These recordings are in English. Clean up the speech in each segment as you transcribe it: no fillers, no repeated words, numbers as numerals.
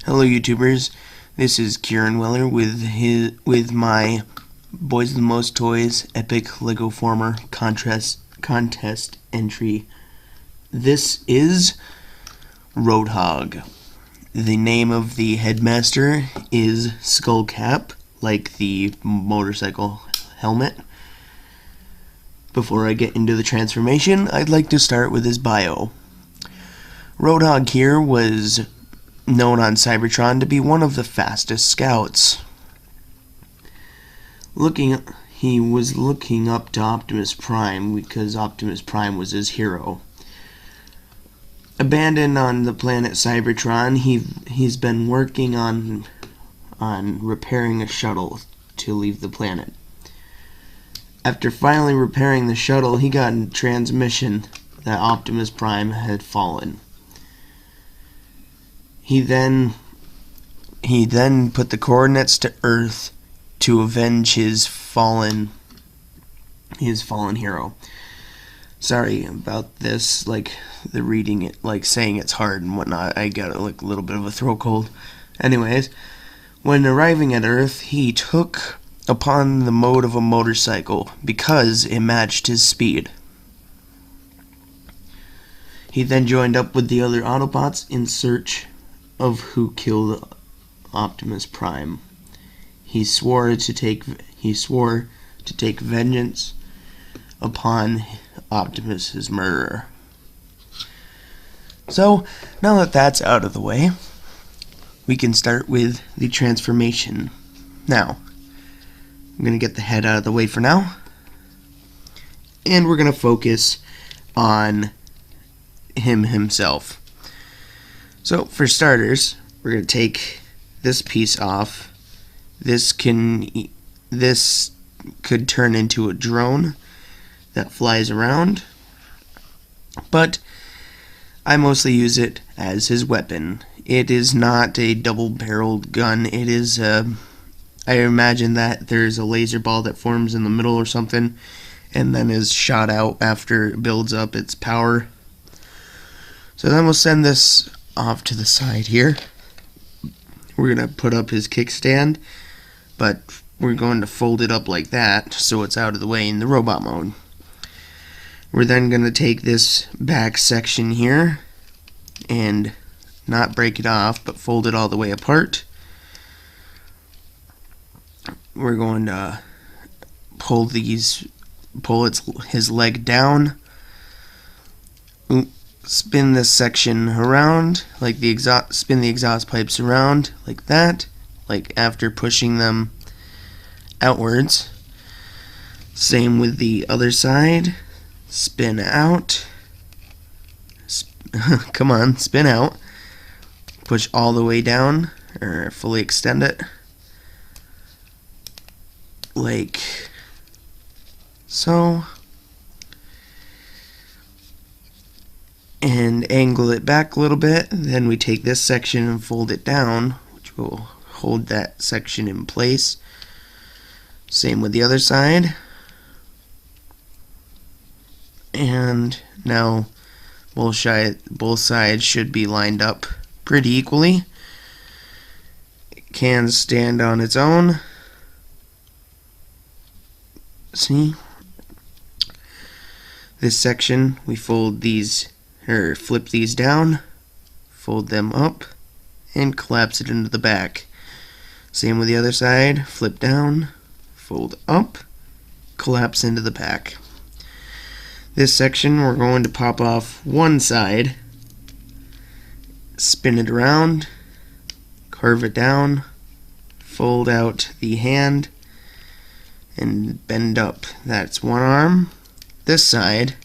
Hello YouTubers, this is Kieran Weller with my Boys the Most Toys Epic Legoformer contest entry. This is Roadhog. The name of the Headmaster is Scull Cap, like the motorcycle helmet. Before I get into the transformation, I'd like to start with his bio. Roadhog here was known on Cybertron to be one of the fastest scouts. He was looking up to Optimus Prime because Optimus Prime was his hero. Abandoned on the planet Cybertron, he's been working on repairing a shuttle to leave the planet. After finally repairing the shuttle, he got a transmission that Optimus Prime had fallen. He then put the coordinates to Earth to avenge his fallen hero. Sorry about this, like the reading it, like saying it's hard and whatnot. I got like a little bit of a throat cold. Anyways, when arriving at Earth, he took upon the mode of a motorcycle because it matched his speed. He then joined up with the other Autobots in search of who killed Optimus Prime. He swore to take vengeance upon Optimus's murderer. So, now that that's out of the way, we can start with the transformation. Now, I'm going to get the head out of the way for now, and we're going to focus on himself. So, for starters, we're going to take this piece off. This could turn into a drone that flies around, but I mostly use it as his weapon. It is not a double-barreled gun. It is I imagine that there's a laser ball that forms in the middle or something, and then is shot out after it builds up its power. So then we'll send this off to the side here. We're going to put up his kickstand, but we're going to fold it up like that so it's out of the way in the robot mode. We're then going to take this back section here and not break it off, but fold it all the way apart. We're going to pull his leg down. Spin this section around, like spin the exhaust pipes around, like that, like after pushing them outwards. Same with the other side. Spin out. Come on, spin out. Push all the way down, or fully extend it. Like so. And angle it back a little bit. Then we take this section and fold it down, which will hold that section in place. Same with the other side. And now both sides should be lined up pretty equally. It can stand on its own. See? This section, we fold these, or flip these down, fold them up, and collapse it into the back. Same with the other side, flip down, fold up, collapse into the back. This section we're going to pop off one side, spin it around, carve it down, fold out the hand, and bend up. That's one arm. This side,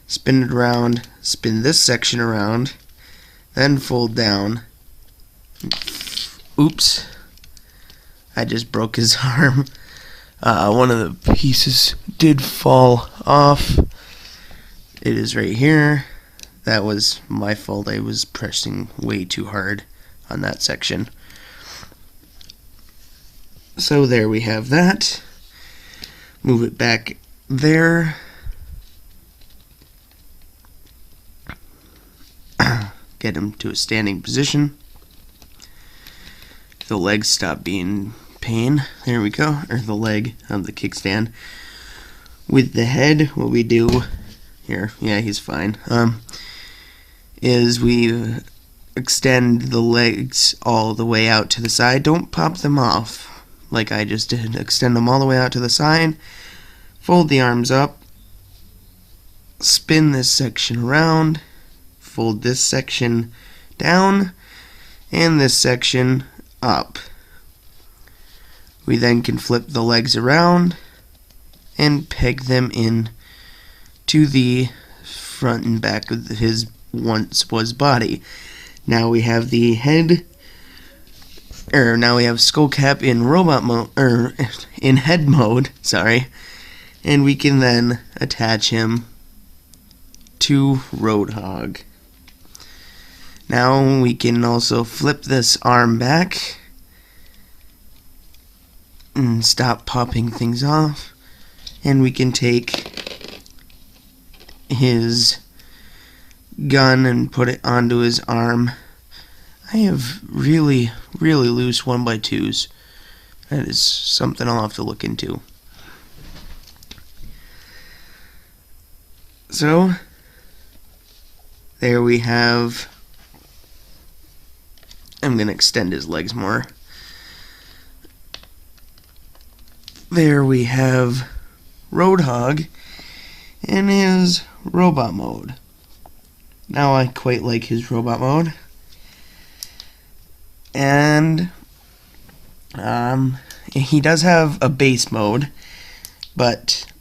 spin it around, spin this section around, then fold down. Oops, I just broke his arm. One of the pieces did fall off. It is right here. That was my fault. I was pressing way too hard on that section. So there we have that. Move it back there. Get him to a standing position. the legs stop being pain. There we go, or the leg of the kickstand. With the head, what we do here, yeah, he's fine, is we extend the legs all the way out to the side. Don't pop them off like I just did. Extend them all the way out to the side, fold the arms up, spin this section around, fold this section down, and this section up. We then can flip the legs around and peg them in to the front and back of his once was body. Now we have the head, now we have Skullcap in robot mode, in head mode, sorry, and we can then attach him to Roadhog. Now we can also flip this arm back and stop popping things off, and we can take his gun and put it onto his arm. I have really loose 1x2s. That is something I'll have to look into. So there we have, I'm going to extend his legs more. There we have Roadhog in his robot mode. Now I quite like his robot mode. And he does have a base mode, but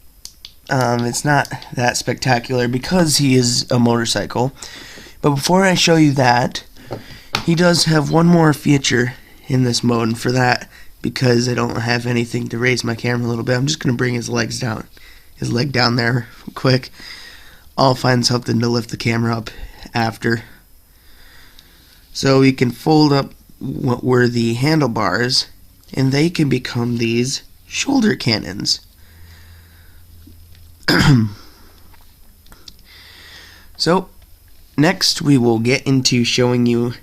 it's not that spectacular because he is a motorcycle. But before I show you that, he does have one more feature in this mode, and for that, because I don't have anything to raise my camera a little bit, I'm just going to bring his legs down, his leg down there quick. I'll find something to lift the camera up after. So we can fold up what were the handlebars, and they can become these shoulder cannons. So next we will get into showing you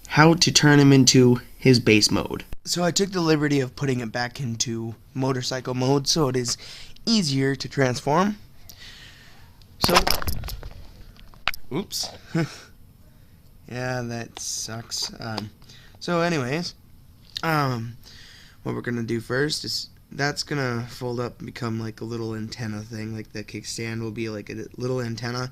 how to turn him into his base mode. So I took the liberty of putting it back into motorcycle mode so it is easier to transform. So, oops. Yeah, that sucks. So anyways, what we're gonna do first is that's gonna fold up and become like a little antenna thing, like the kickstand will be like a little antenna.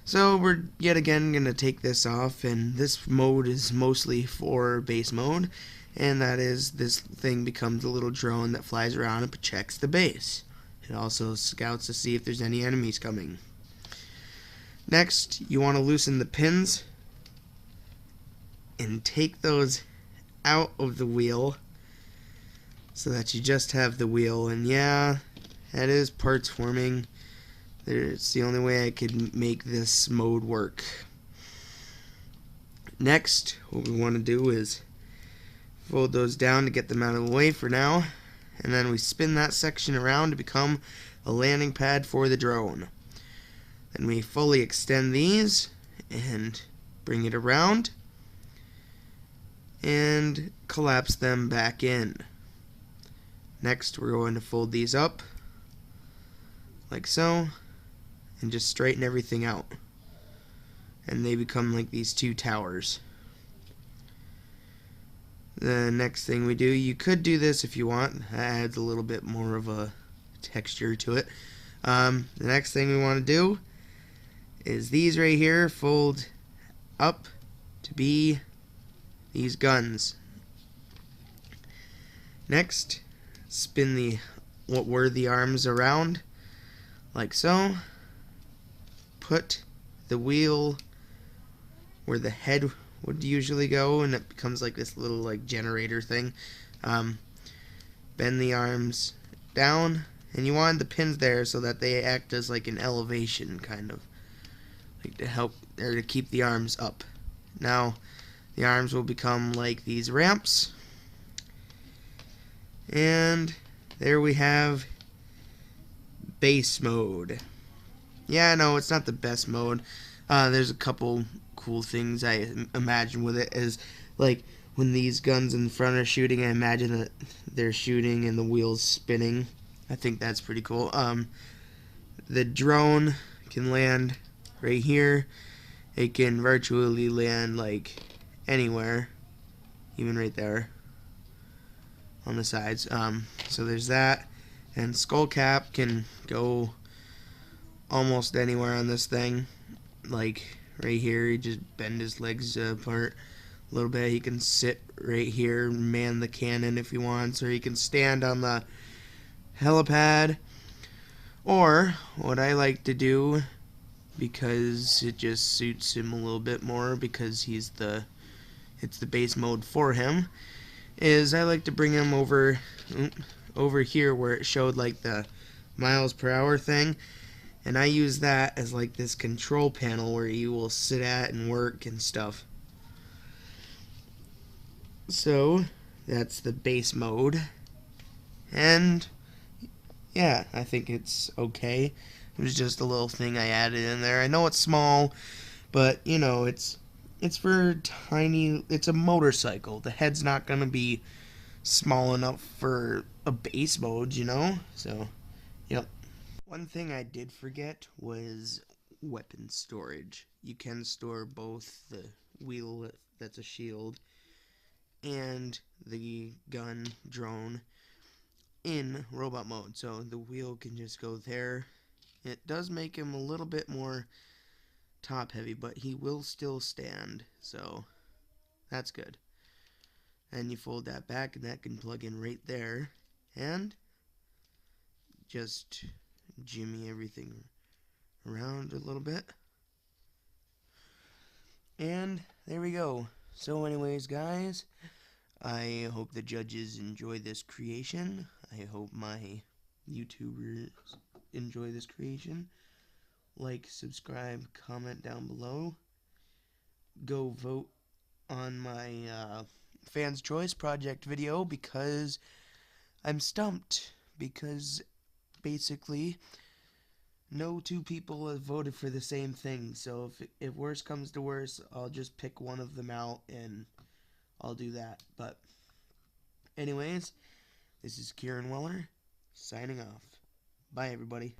So we're yet again gonna take this off, and this mode is mostly for base mode, and that is this thing becomes a little drone that flies around and protects the base. It also scouts to see if there's any enemies coming. Next, you want to loosen the pins and take those out of the wheel so that you just have the wheel. And yeah, that is parts forming. It's the only way I could make this mode work. Next, what we want to do is fold those down to get them out of the way for now, and then we spin that section around to become a landing pad for the drone. Then we fully extend these and bring it around and collapse them back in. Next, we're going to fold these up like so and just straighten everything out, and they become like these two towers. The next thing we do, you could do this if you want, that adds a little bit more of a texture to it. The next thing we want to do is these right here fold up to be these guns. Next, spin the what were the arms around like so. Put the wheel where the head would usually go, and it becomes like this little like generator thing. Bend the arms down, and you want the pins there so that they act as like an elevation, kind of like to help or to keep the arms up. Now the arms will become like these ramps, and there we have base mode. Yeah, no, it's not the best mode. There's a couple cool things I imagine with it, is like when these guns in front are shooting, I imagine that they're shooting and the wheel's spinning. I think that's pretty cool. The drone can land right here. It can virtually land like anywhere, even right there on the sides. So there's that. And Skull Cap can go almost anywhere on this thing. Like right here, he just bend his legs apart a little bit. He can sit right here, man the cannon if he wants, or he can stand on the helipad. Or what I like to do, because it just suits him a little bit more, because it's the base mode for him, is I like to bring him over here where it showed like the miles per hour thing, and I use that as like this control panel where you will sit at and work and stuff. So that's the base mode, and yeah, I think it's okay. It was just a little thing I added in there. I know it's small, but you know, it's for tiny. It's a motorcycle. The head's not gonna be small enough for a base mode, you know. So, yep. One thing I did forget was weapon storage. You can store both the wheel that's a shield and the gun drone in robot mode, so the wheel can just go there. It does make him a little bit more top heavy, but he will still stand, so that's good. And you fold that back and that can plug in right there, and just jimmy everything around a little bit, and there we go. So anyways, guys, I hope the judges enjoy this creation. I hope my YouTubers enjoy this creation. Like, subscribe, comment down below. Go vote on my Fans Choice Project video, because I'm stumped. Because basically, no two people have voted for the same thing. So if worse comes to worse, I'll just pick one of them out and I'll do that. But anyways, this is Kieran Weller signing off. Bye, everybody.